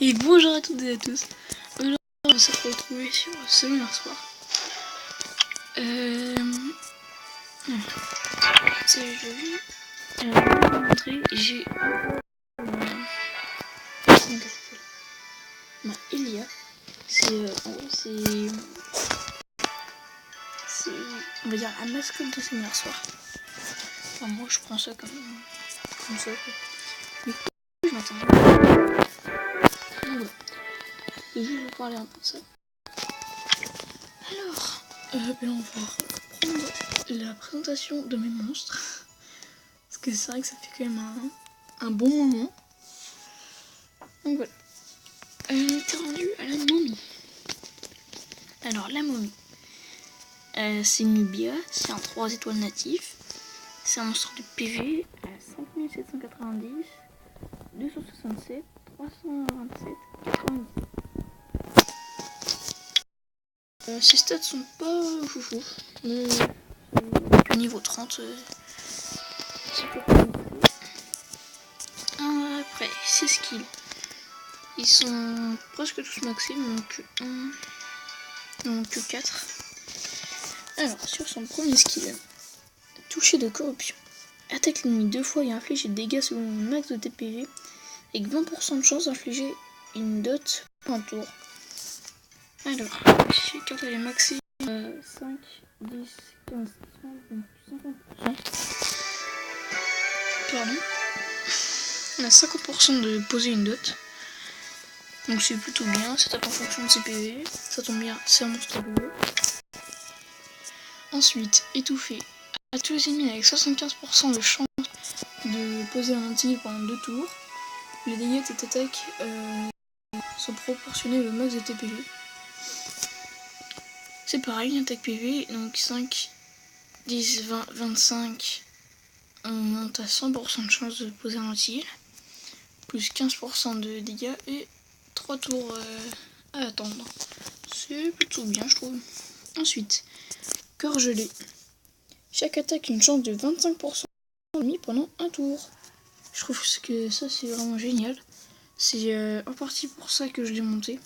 Et bonjour à toutes et à tous. Aujourd'hui, on va se retrouver sur Summer Soir. C'est joli. Je vais vous montrer. J'ai Elia. C'est on va dire la mascotte de Summer Soir. Enfin, moi je prends ça comme ça quoi. Mais je m'attends. Voilà. Je vais juste vous parler un peu de ça. Alors, on va reprendre la présentation de mes monstres. Parce que c'est vrai que ça fait quand même un bon moment. Donc voilà. On était rendu à la momie. Alors la momie. C'est Nubia, c'est un 3 étoiles natif. C'est un monstre de PV à 5790, 267, 327, 90. Ses stats sont pas foufou, mais au niveau 30, c'est pas compliqué. Après, ses skills. Ils sont presque tous maxés, donc 4. Alors, sur son premier skill, toucher de corruption. Attaque l'ennemi 2 fois et inflige des dégâts selon le max de TPV, avec 20% de chance d'infliger une dot pour un tour. Alors, si quand elle est maxée, 5, 10, 15, 30, 50%. Pardon. On a 50% de poser une dot. Donc c'est plutôt bien, ça tape en fonction de ses PV. Ça tombe bien, c'est un monstre PV. Ensuite, étouffer à tous les ennemis avec 75% de chance de poser un anti pendant 2 tours. Les dégâts de cette attaque sont proportionnés au max de TPV. C'est pareil, une attaque PV, donc 5, 10, 20, 25, on monte à 100% de chance de poser un anti, plus 15% de dégâts et 3 tours à attendre. C'est plutôt bien, je trouve. Ensuite, corps gelé. Chaque attaque a une chance de 25% d'ennemi pendant un tour. Je trouve que ça c'est vraiment génial. C'est en partie pour ça que je l'ai monté.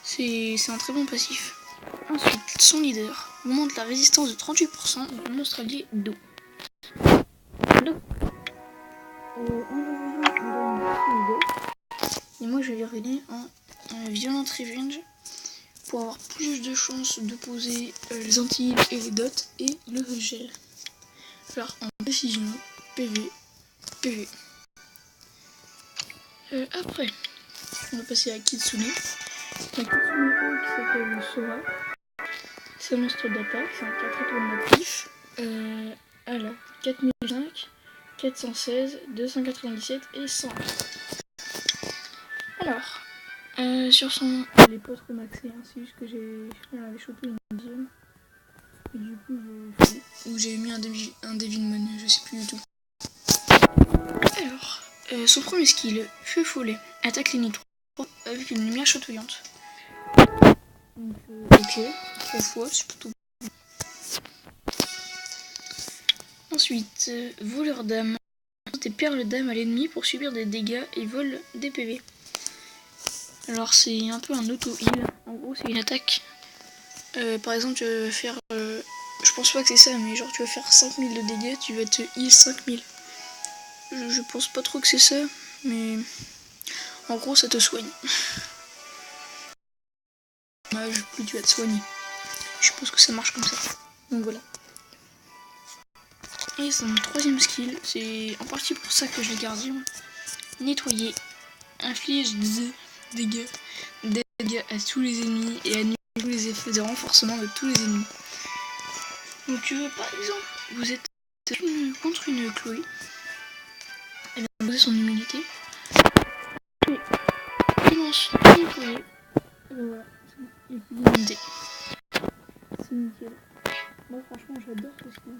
C'est un très bon passif. Ensuite, son leader augmente la résistance de 38% dans le monstre allié d'eau. Et moi je vais revenir en Violent Revenge pour avoir plus de chances de poser les anti et les dots et le gel. Alors en précision, PV, PV. Après, on va passer à Kitsune. La Kitsune qui s'appelle Sora. C'est un monstre d'attaque, c'est un 4 étoiles natif. Alors, 4005, 416, 297 et 100. Alors, sur son... Il est pas trop maxé, hein, c'est juste que j'en avais chopé une deuxième. Et du coup, j'ai mis un Devilmon, je sais plus du tout. Alors, son premier skill, Feu Follet, attaque les nitrons avec une lumière chatoyante. Donc, ok, 3 fois, c'est plutôt. Ensuite, voleur d'âme. Des perles d'âme à l'ennemi pour subir des dégâts et vole des PV. Alors c'est un peu un auto-heal. En gros c'est une attaque. Par exemple tu vas faire... je pense pas que c'est ça, mais genre tu vas faire 5000 de dégâts, tu vas te heal 5000. Je pense pas trop que c'est ça, mais... En gros ça te soigne. Plus tu vas te soigner. Je pense que ça marche comme ça. Donc voilà. Et son troisième skill, c'est en partie pour ça que je l'ai gardé. Nettoyer. Inflige des dégâts à tous les ennemis et annule tous les effets de renforcement de tous les ennemis. Donc par exemple, vous êtes contre une Chloé. Elle va poser son immunité. Et il lance une Chloé. Et ben voilà, il n'y a plus d'immunité. C'est nickel. Moi franchement j'adore parce que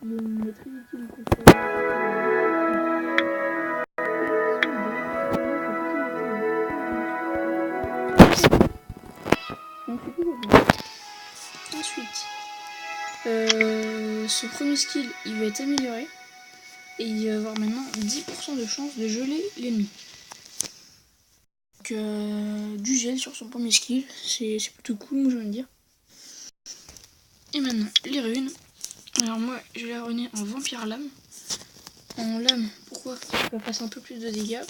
il est très utile contre Ensuite, son premier skill, il va être amélioré. et il va avoir maintenant 10% de chance de geler l'ennemi. Donc du gel sur son premier skill, c'est plutôt cool, moi je veux dire. Et maintenant les runes. Alors moi je vais la ruiner en vampire lame. En lame, pourquoi? Elle va passer un peu plus de dégâts.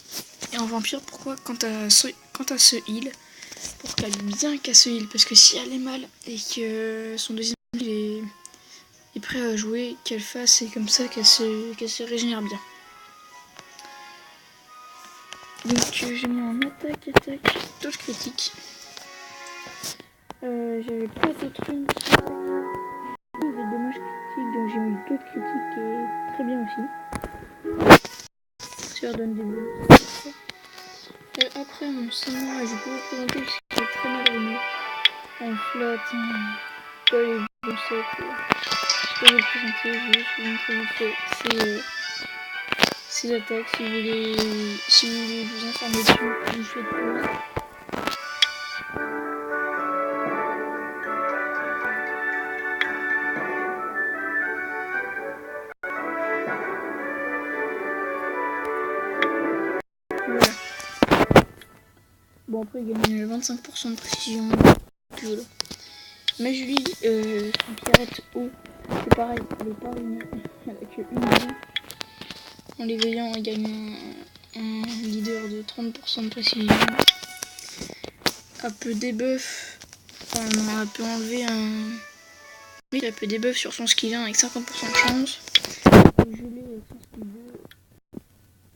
Et en vampire, pourquoi? Quand elle se heal, pour qu'elle bien qu'elle se heal. Parce que si elle est mal et que son deuxième heal est prêt à jouer, qu'elle fasse, c'est comme ça qu'elle se régénère bien. Donc j'ai mis en attaque, touche critique. J'avais pas d'autres runes. Des dommages critiques, donc j'ai mis d'autres critiques et très bien aussi. Ça leur donne des bonus. Après mon samouraï, je peux vous présenter parce qu'il est très mal ruiné. En flotte, pas les concepts. Je peux vous le présenter, je vais vous montrer vite fait ses attaques. Si vous voulez vous informer dessus, vous faites pause. Voilà. Bon, après il gagne 25% de précision. Puis voilà. Ma Julie, son pirate haut, c'est pareil, elle est pas ruinée avec une vie. En l'éveillant, elle gagne un leader de 30% de précision. Elle peut debuff, elle peut enlever un... Oui, elle peut debuff sur son skill 1 avec 50% de chance. Et geler avec son skill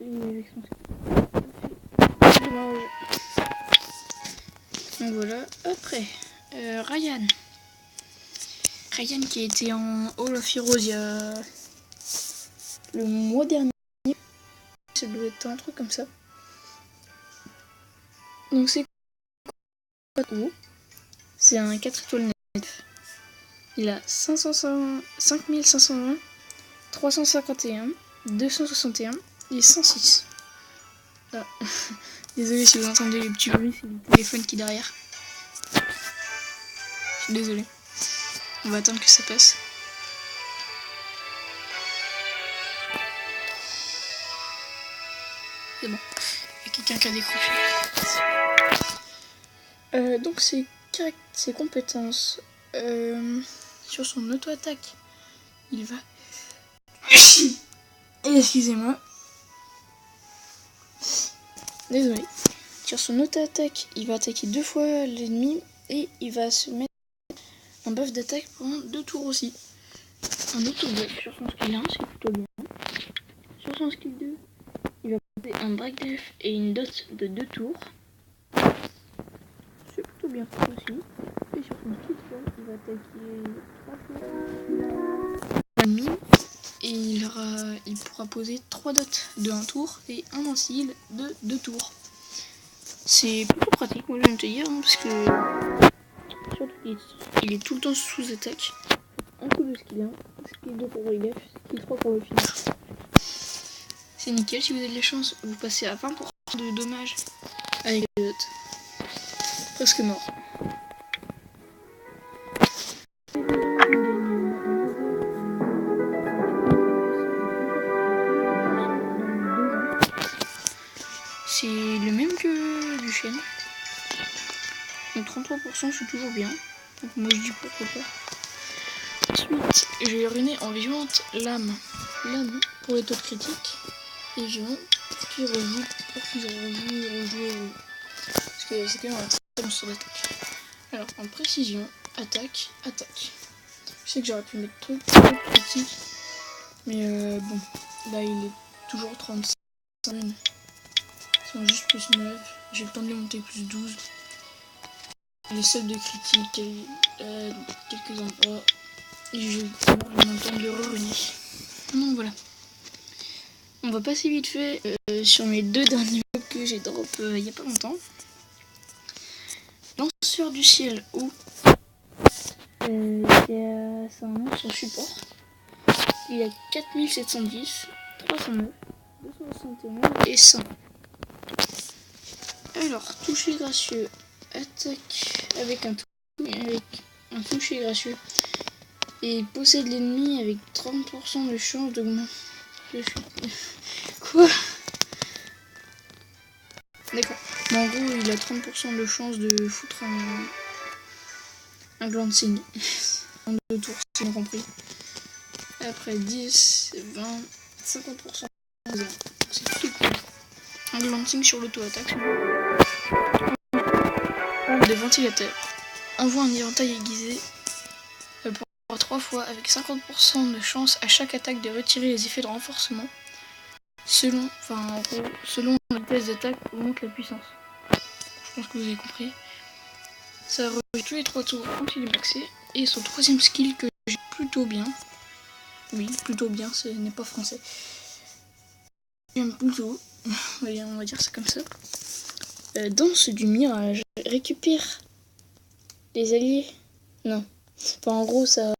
2. Et avec son skill 2. Donc voilà, après, Ryan. Ryan qui a été en Hall of Heroes il y a le mois dernier. Ça doit être un truc comme ça. Donc c'est quoi? C'est un 4 étoiles net. Il a 5520, 351, 261 et 106. Ah. Désolé si vous entendez les petits bruits, c'est le téléphone qui est derrière. Je suis désolé. On va attendre que ça passe. C'est bon. Il y a quelqu'un qui a décroché. Donc ses compétences. Sur son auto-attaque, il va... Excusez-moi. Désolé. Sur son auto-attaque, il va attaquer 2 fois l'ennemi et il va se mettre un buff d'attaque pendant 2 tours aussi. Un auto-buff sur son skill 1, c'est plutôt bien. Sur son skill 2, il va poser un break def et une dot de 2 tours. C'est plutôt bien aussi. Et sur son skill 3, il va attaquer 3 fois l'ennemi. Et il pourra poser 3 dots de 1 tour et un ancile de 2 tours. C'est plutôt pratique, moi je viens de te dire, hein, parce que surtout il est tout le temps sous attaque. Un coup de skill 1, skill 2 pour le relief, skill 3 pour le finish. C'est nickel, si vous avez de la chance, vous passez à 20% de dommages avec les dots. Presque mort. C'est le même que du chêne. Donc 33% c'est toujours bien. Donc moi je dis pourquoi pas. Ensuite, je vais ruiner en vivante lame. Lame pour les taux de critique. Et vivant pour qu'il rejoue. Parce que c'est quand même un très bon sur d'attaque. Alors en précision, attaque. Je sais que j'aurais pu mettre trop de critique. Mais bon, là il est toujours 35. Sont juste plus 9. J'ai le temps de les monter plus 12. Les seuls de critique quelques endroits. Et j'ai le temps de les re-ruiner. Donc voilà. On va passer vite fait sur mes 2 derniers mobs que j'ai drop il y a pas longtemps. Lanceur du ciel où c'est un nom sur support. Il a 4710, 309, 261 et 100. Alors, toucher gracieux, attaque avec un toucher gracieux et possède l'ennemi avec 30% de chance d'augmenter je suis... Quoi? D'accord. Mais en gros, il a 30% de chance de foutre un glancing en 2 tours, si j'ai compris. Après 10, 20, 50%. C'est plutôt cool. Un glancing sur l'auto-attaque. Des ventilateurs. Envoie un éventail aiguisé pour 3 fois avec 50% de chance à chaque attaque de retirer les effets de renforcement. Selon la vitesse d'attaque, augmente la puissance. Je pense que vous avez compris. Ça revient tous les 3 tours quand il est maxé. Et son troisième skill que j'ai plutôt bien. Oui, plutôt bien, ce n'est pas français. J'aime plutôt. On va dire ça comme ça. Danse du mirage. Récupère les alliés. Non. Enfin, en gros, ça...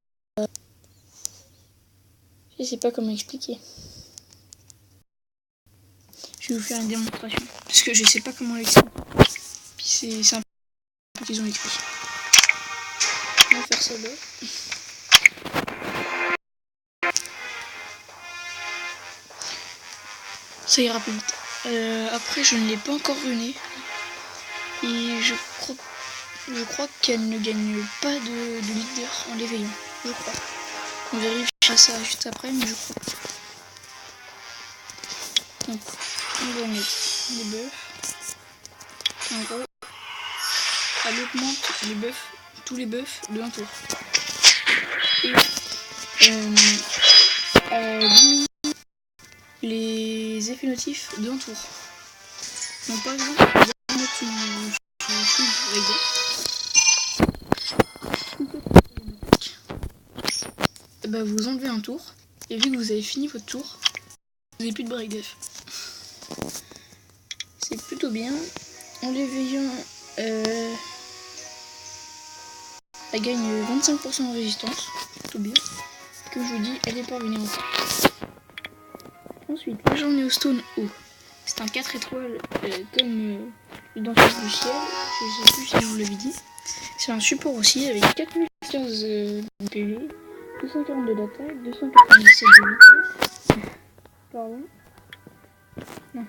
Je sais pas comment expliquer. Je vais vous faire une démonstration. Parce que je sais pas comment l'expliquer. Puis c'est un peu qu'ils ont écrit. On va faire ça là. Ça ira plus vite. Après, je ne l'ai pas encore runé. Et je crois qu'elle ne gagne pas de leader en l'éveillant. Je crois. On vérifiera ça juste après, mais je crois. Donc, on va mettre les buffs. En gros, elle augmente les buffs, tous les buffs de un tour. Et elle diminue les effets notifs de un tour. Donc par exemple, bah, vous enlevez un tour, et vu que vous avez fini votre tour, vous n'avez plus de break def. C'est plutôt bien. En l'éveillant, elle gagne 25% de résistance, plutôt bien. Comme je vous dis, elle n'est pas revenue encore. Ensuite, la journée au stone haut. C'est un 4 étoiles comme le danseur du ciel. Je sais plus si je vous l'avais dit. C'est un support aussi avec 4015 de PV, 242 d'attaque, 297 de vitesse. Pardon. Non.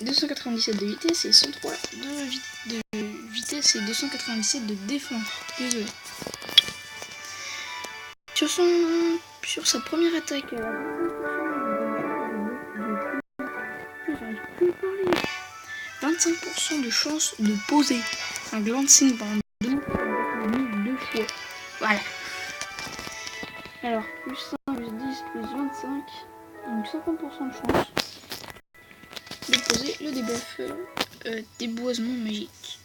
297 de vitesse et 103 de vitesse et 297 de défense. Désolé. Sur sa première attaque, elle a 25% de chance de poser un glancing par deux fois. Voilà. Alors, plus 5, plus 10, plus 25, donc 50% de chance de poser le debuff déboisement magique.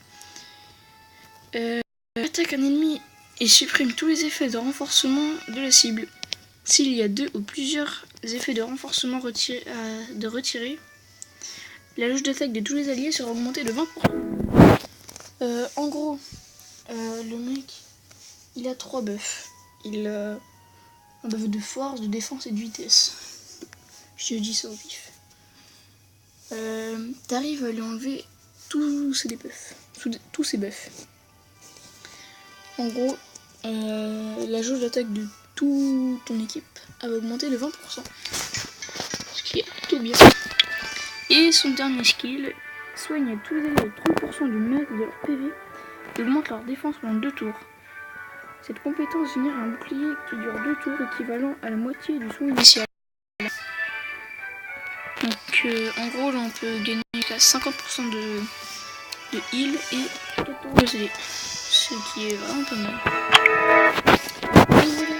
Attaque un ennemi et supprime tous les effets de renforcement de la cible. S'il y a 2 ou plusieurs effets de renforcement retirés, la jauge d'attaque de tous les alliés sera augmentée de 20%. En gros, le mec, il a 3 buffs. Il a un buff de force, de défense et de vitesse. Je te dis ça au vif. T'arrives à lui enlever tous ses debuffs. Tous ses buffs. En gros, la jauge d'attaque de toute ton équipe a augmenté de 20%. Ce qui est plutôt bien. Et son dernier skill soigne tous les alliés de 30% du max de leur PV et augmente leur défense pendant 2 tours. Cette compétence génère un bouclier qui dure 2 tours équivalent à la moitié du soin initial. Donc en gros là on peut gagner 50% de heal et 14 de CD. Ce qui est vraiment pas mal. Donc voilà,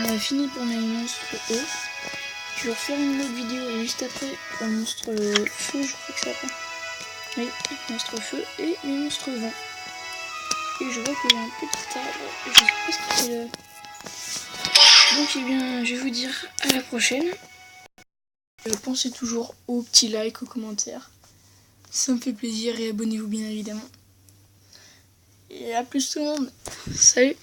on a fini pour mes monstres E. Je vais refaire une autre vidéo juste après pour le monstre feu, je crois que c'est après. Oui, monstre feu et mes monstres vent. Et je vois qu'il y a un petit arbre, je sais pas ce qu'il fait là. Donc eh bien, je vais vous dire à la prochaine. Pensez toujours aux petits likes, aux commentaires. Ça me fait plaisir et abonnez-vous bien évidemment. Et à plus tout le monde. Salut!